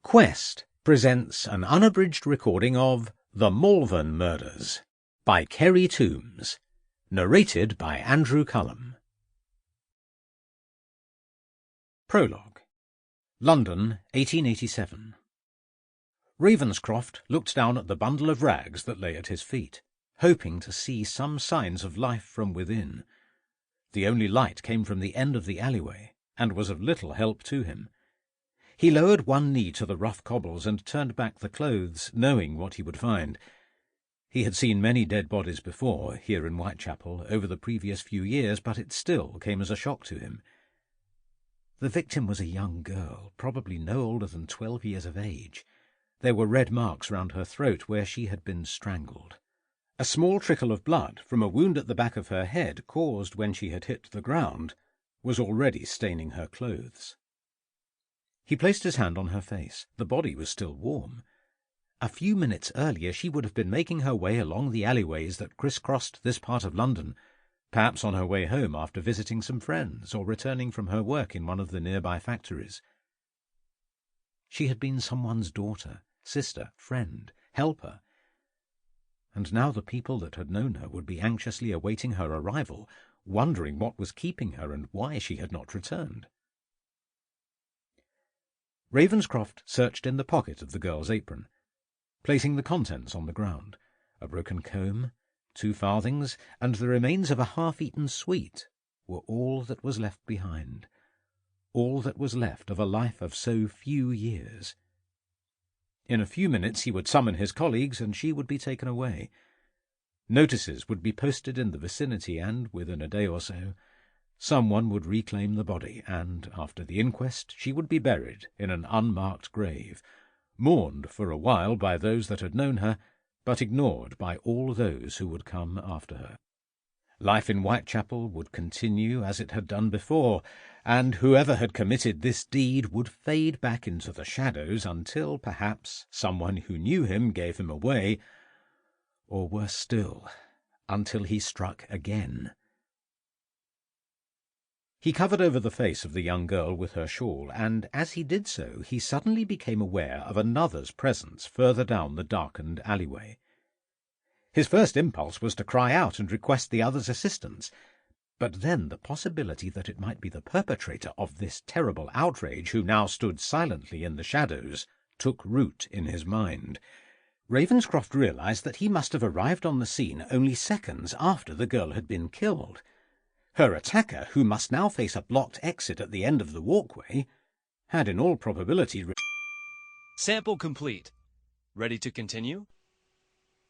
Quest presents an unabridged recording of The Malvern Murders by Kerry Tombs, narrated by Andrew Cullum. Prologue. London, 1887. Ravenscroft looked down at the bundle of rags that lay at his feet, hoping to see some signs of life from within. The only light came from the end of the alleyway, and was of little help to him. He lowered one knee to the rough cobbles and turned back the clothes, knowing what he would find. He had seen many dead bodies before, here in Whitechapel, over the previous few years, but it still came as a shock to him. The victim was a young girl, probably no older than 12 years of age. There were red marks round her throat where she had been strangled. A small trickle of blood from a wound at the back of her head, caused when she had hit the ground, was already staining her clothes. He placed his hand on her face. The body was still warm. A few minutes earlier she would have been making her way along the alleyways that crisscrossed this part of London, perhaps on her way home after visiting some friends or returning from her work in one of the nearby factories. She had been someone's daughter, sister, friend, helper, and now the people that had known her would be anxiously awaiting her arrival, wondering what was keeping her and why she had not returned. Ravenscroft searched in the pocket of the girl's apron, placing the contents on the ground. A broken comb, 2 farthings, and the remains of a half-eaten sweet were all that was left behind, all that was left of a life of so few years. In a few minutes he would summon his colleagues, and she would be taken away. Notices would be posted in the vicinity, and, within a day or so, someone would reclaim the body, and, after the inquest, she would be buried in an unmarked grave, mourned for a while by those that had known her, but ignored by all those who would come after her. Life in Whitechapel would continue as it had done before, and whoever had committed this deed would fade back into the shadows until, perhaps, someone who knew him gave him away, or worse still, until he struck again. He covered over the face of the young girl with her shawl, and as he did so he suddenly became aware of another's presence further down the darkened alleyway. His first impulse was to cry out and request the other's assistance, but then the possibility that it might be the perpetrator of this terrible outrage, who now stood silently in the shadows, took root in his mind. Ravenscroft realized that he must have arrived on the scene only seconds after the girl had been killed. Her attacker, who must now face a blocked exit at the end of the walkway, had in all probability... Sample complete. Ready to continue?